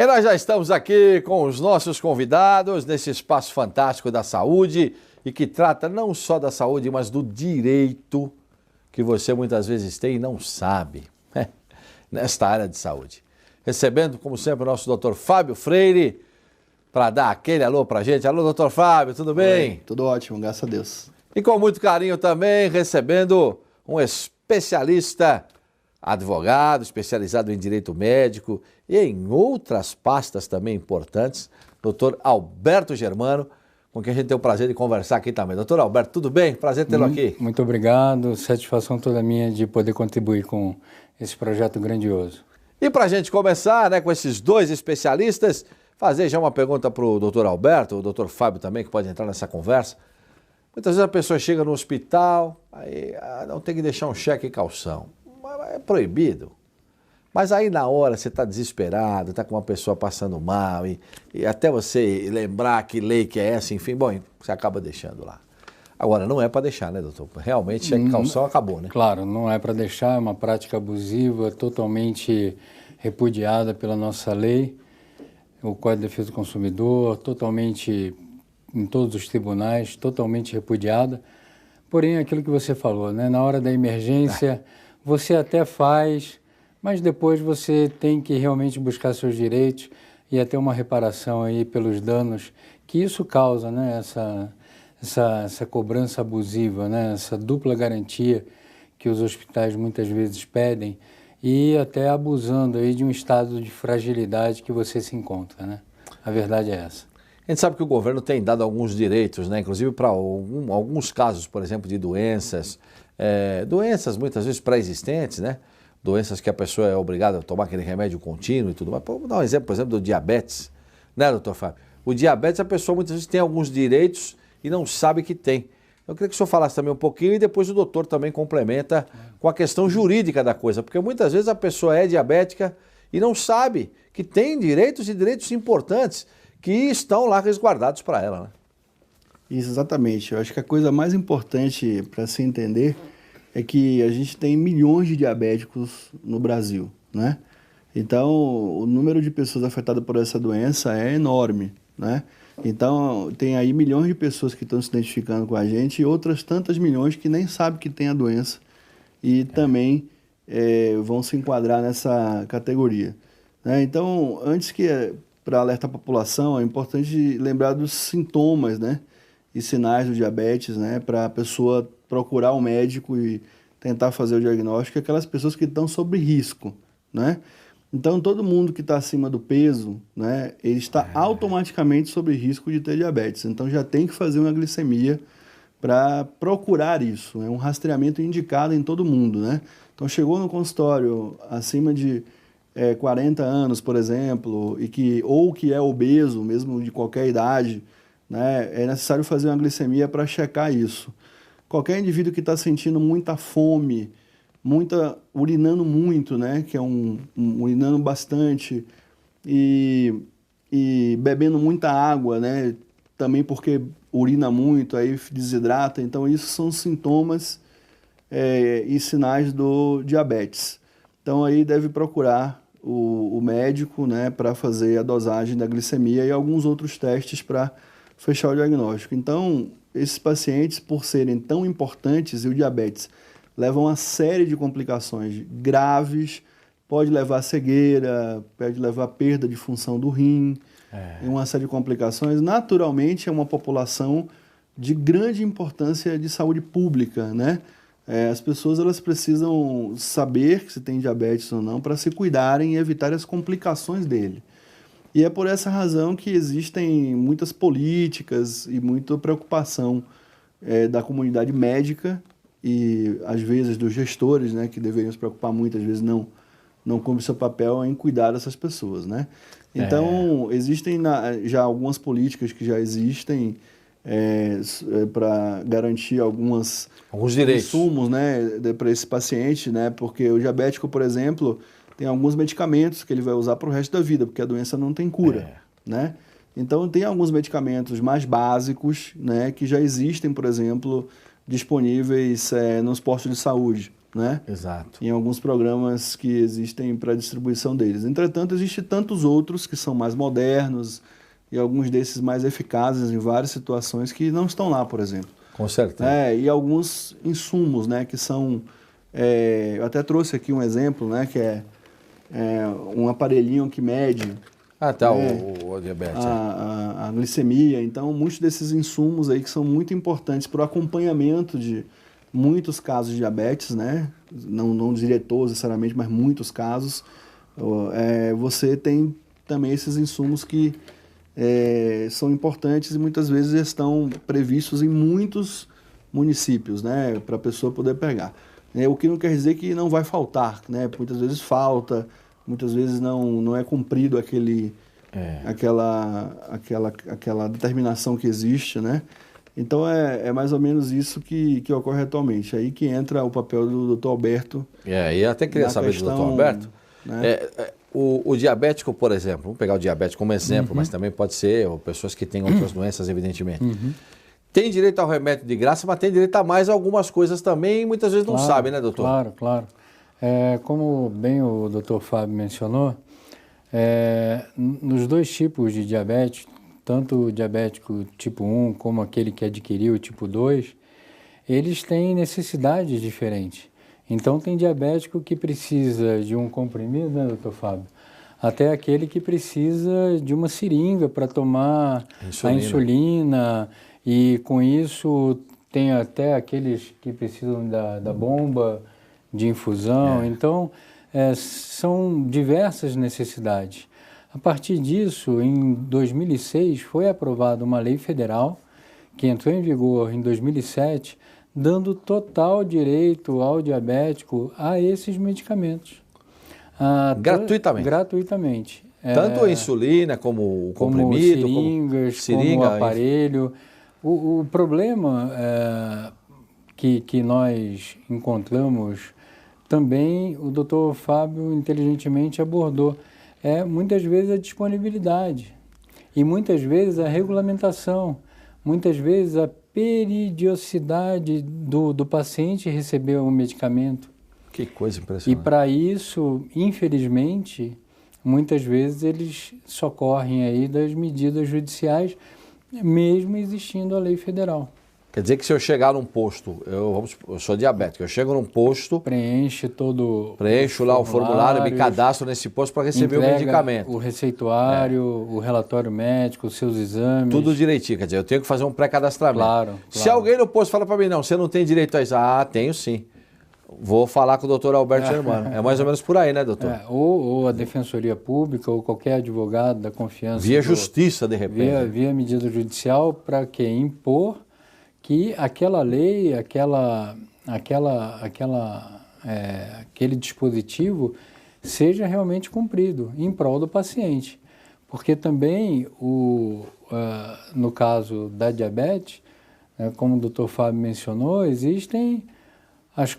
E nós já estamos aqui com os nossos convidados nesse espaço fantástico da saúde e que trata não só da saúde, mas do direito que você muitas vezes tem e não sabe, né? Nesta área de saúde. Recebendo, como sempre, o nosso doutor Fábio Freire para dar aquele alô para a gente. Alô, doutor Fábio, tudo bem? Oi, tudo ótimo, graças a Deus. E com muito carinho também, recebendo um especialista, advogado, especializado em direito médico e em outras pastas também importantes, doutor Alberto Germano, com quem a gente tem o prazer de conversar aqui também. Doutor Alberto, tudo bem? Prazer tê-lo aqui. Muito obrigado, satisfação toda minha de poder contribuir com esse projeto grandioso. E para a gente começar, né, com esses dois especialistas, fazer já uma pergunta para o doutor Alberto, o doutor Fábio também, que pode entrar nessa conversa. Muitas vezes a pessoa chega no hospital, aí não tem que deixar um cheque e calção. É proibido. Mas aí na hora você está desesperado, está com uma pessoa passando mal e até você lembrar que lei que é essa, enfim, bom, você acaba deixando lá. Agora, não é para deixar, né, doutor? Realmente, cheque e calção acabou, né? Claro, não é para deixar, é uma prática abusiva, totalmente repudiada pela nossa lei, o Código de Defesa do Consumidor, totalmente, em todos os tribunais, totalmente repudiada. Porém, aquilo que você falou, né, na hora da emergência, você até faz, mas depois você tem que realmente buscar seus direitos e até uma reparação aí pelos danos que isso causa, né, essa cobrança abusiva, né, essa dupla garantia que os hospitais muitas vezes pedem e até abusando aí de um estado de fragilidade que você se encontra, né? A verdade é essa. A gente sabe que o governo tem dado alguns direitos, né, inclusive para alguns casos, por exemplo, de doenças, doenças muitas vezes pré-existentes, né? Doenças que a pessoa é obrigada a tomar aquele remédio contínuo e tudo mais. Vamos dar um exemplo, por exemplo, do diabetes, né, doutor Fábio? O diabetes, a pessoa muitas vezes tem alguns direitos e não sabe que tem. Eu queria que o senhor falasse também um pouquinho e depois o doutor também complementa com a questão jurídica da coisa, porque muitas vezes a pessoa é diabética e não sabe que tem direitos e direitos importantes que estão lá resguardados para ela, né? Isso, exatamente. Eu acho que a coisa mais importante para se entender é que a gente tem milhões de diabéticos no Brasil, né? Então, o número de pessoas afetadas por essa doença é enorme, né? Então, tem aí milhões de pessoas que estão se identificando com a gente e outras tantas milhões que nem sabem que tem a doença e também vão se enquadrar nessa categoria, né? Então, antes que para alertar a população, é importante lembrar dos sintomas, né, e sinais do diabetes, né, para a pessoa procurar um médico e tentar fazer o diagnóstico, aquelas pessoas que estão sob risco, né? Então, todo mundo que está acima do peso, né, ele está automaticamente sob risco de ter diabetes. Então, já tem que fazer uma glicemia para procurar isso. É um rastreamento indicado em todo mundo, né? Então, chegou no consultório acima de 40 anos, por exemplo, ou que é obeso, mesmo de qualquer idade, né, é necessário fazer uma glicemia para checar isso. Qualquer indivíduo que está sentindo muita fome, urinando muito, né, que é urinando bastante e bebendo muita água, né, também porque urina muito, aí desidrata. Então, isso são sintomas e sinais do diabetes. Então, aí deve procurar o médico, né, para fazer a dosagem da glicemia e alguns outros testes para fechar o diagnóstico. Então, esses pacientes, por serem tão importantes, e o diabetes levam a uma série de complicações graves, pode levar a cegueira, pode levar a perda de função do rim, e uma série de complicações. Naturalmente, é uma população de grande importância de saúde pública, né? As pessoas elas precisam saber se tem diabetes ou não para se cuidarem e evitar as complicações dele. E é por essa razão que existem muitas políticas e muita preocupação da comunidade médica e, às vezes, dos gestores, né, que deveriam se preocupar muito, às vezes não cumpre seu papel em cuidar dessas pessoas, né? Então, existem já algumas políticas que já existem para garantir alguns direitos, insumos, né, para esse paciente, né, porque o diabético, por exemplo, tem alguns medicamentos que ele vai usar para o resto da vida, porque a doença não tem cura, né? Então, tem alguns medicamentos mais básicos, né, que já existem, por exemplo, disponíveis nos postos de saúde, né? Exato. Em alguns programas que existem para distribuição deles. Entretanto, existem tantos outros que são mais modernos e alguns desses mais eficazes em várias situações que não estão lá, por exemplo. Com certeza. E alguns insumos, né, que são... eu até trouxe aqui um exemplo, né, que é um aparelhinho que mede o diabetes. a glicemia. Então, muitos desses insumos aí que são muito importantes para o acompanhamento de muitos casos de diabetes, né? Não diria todos necessariamente, mas muitos casos. Você tem também esses insumos que são importantes e muitas vezes estão previstos em muitos municípios, né? Para a pessoa poder pegar. O que não quer dizer que não vai faltar, né? Muitas vezes falta, muitas vezes não é cumprido aquela determinação que existe, né? Então é mais ou menos isso que ocorre atualmente. Aí que entra o papel do Dr. Alberto. E até queria saber do Dr. Alberto. Né? O diabético, por exemplo, vamos pegar o diabetes como exemplo, mas também pode ser pessoas que têm outras doenças, evidentemente. Tem direito ao remédio de graça, mas tem direito a mais algumas coisas também e muitas vezes não sabem, né, doutor? Claro. Como bem o doutor Fábio mencionou, nos dois tipos de diabetes, tanto o diabético tipo 1 como aquele que adquiriu o tipo 2, eles têm necessidades diferentes. Então tem diabético que precisa de um comprimido, né, doutor Fábio? Até aquele que precisa de uma seringa para tomar a insulina. E com isso tem até aqueles que precisam da bomba de infusão. Então, são diversas necessidades. A partir disso, em 2006, foi aprovada uma lei federal que entrou em vigor em 2007, dando total direito ao diabético a esses medicamentos. Gratuitamente? Gratuitamente. Tanto a insulina como o comprimido, como o aparelho. O problema que nós encontramos também, o doutor Fábio inteligentemente abordou, muitas vezes a disponibilidade e muitas vezes a regulamentação, muitas vezes a periodicidade do paciente receber o medicamento. Que coisa impressionante. E para isso, infelizmente, muitas vezes eles socorrem aí das medidas judiciais, mesmo existindo a lei federal. Quer dizer que se eu chegar num posto, eu sou diabético, eu chego num posto... Preencho lá o formulário, me cadastro nesse posto para receber o medicamento. O receituário, o relatório médico, os seus exames. Tudo direitinho, quer dizer, eu tenho que fazer um pré-cadastramento. Claro. Se alguém no posto fala para mim, não, você não tem direito a isso. Tenho sim. Vou falar com o doutor Alberto Germano. É mais ou menos por aí, né, doutor? Ou a Defensoria Pública, ou qualquer advogado da confiança. Via justiça, de repente. Via medida judicial, para que impor que aquela lei, aquele dispositivo seja realmente cumprido em prol do paciente. Porque também, no caso da diabetes, como o doutor Fábio mencionou, existem as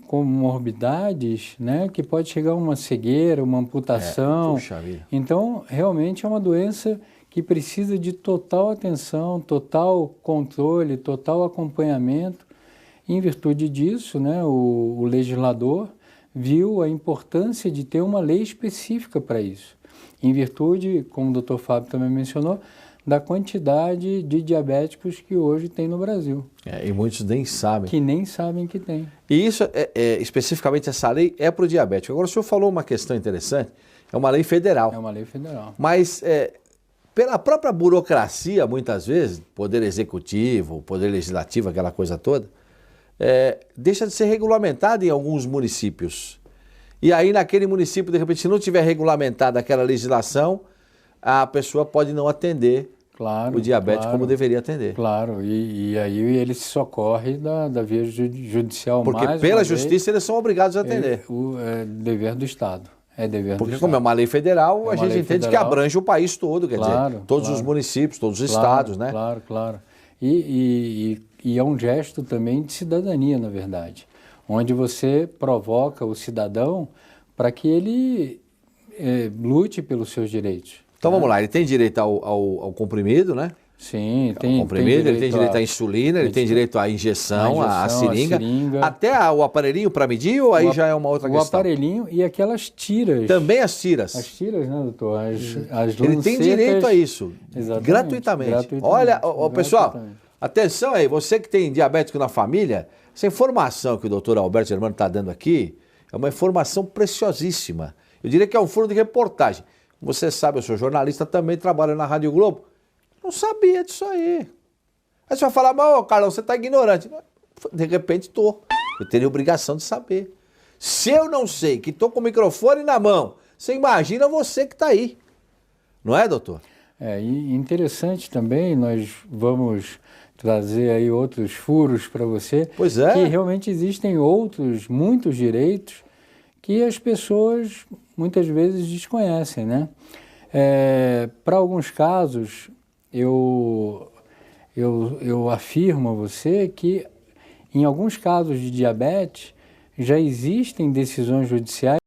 comorbidades, né, que pode chegar a uma cegueira, uma amputação. Puxa vida. Então, realmente é uma doença que precisa de total atenção, total controle, total acompanhamento. Em virtude disso, né, o legislador viu a importância de ter uma lei específica para isso. Em virtude, como o doutor Fábio também mencionou, da quantidade de diabéticos que hoje tem no Brasil. E muitos nem sabem. Que nem sabem que tem. E isso, especificamente essa lei, é para o diabético. Agora, o senhor falou uma questão interessante, é uma lei federal. É uma lei federal. Mas, pela própria burocracia, muitas vezes, poder executivo, poder legislativo, aquela coisa toda, deixa de ser regulamentado em alguns municípios. E aí, naquele município, de repente, se não tiver regulamentada aquela legislação, a pessoa pode não atender o diabético como deveria atender. Claro, e aí ele se socorre da via judicial. Porque pela justiça eles são obrigados a atender. É dever do Estado. Porque como é uma lei federal, a gente entende que abrange o país todo, quer dizer, todos os municípios, todos os estados, né? Claro. E é um gesto também de cidadania, na verdade, onde você provoca o cidadão para que ele lute pelos seus direitos. Então vamos lá, ele tem direito ao comprimido, né? Sim, comprimido, ele tem direito à insulina, ele tem direito à injeção, à seringa, até o aparelhinho para medir, ou aí já é uma outra questão? O aparelhinho e aquelas tiras. Também as tiras. As tiras, né, doutor? As ele tem direito a isso, gratuitamente. Olha, pessoal, atenção aí, você que tem diabético na família, essa informação que o doutor Alberto Germano está dando aqui é uma informação preciosíssima. Eu diria que é um furo de reportagem. Você sabe, eu sou jornalista, também trabalho na Rádio Globo. Não sabia disso aí. Aí você vai falar, mas Carlão, você está ignorante. De repente estou. Eu teria obrigação de saber. Se eu não sei que estou com o microfone na mão, você imagina você que está aí. Não é, doutor? E interessante também, nós vamos trazer aí outros furos para você. Pois é. Que realmente existem muitos direitos que as pessoas muitas vezes desconhecem, né? Para alguns casos, eu afirmo a você que em alguns casos de diabetes já existem decisões judiciais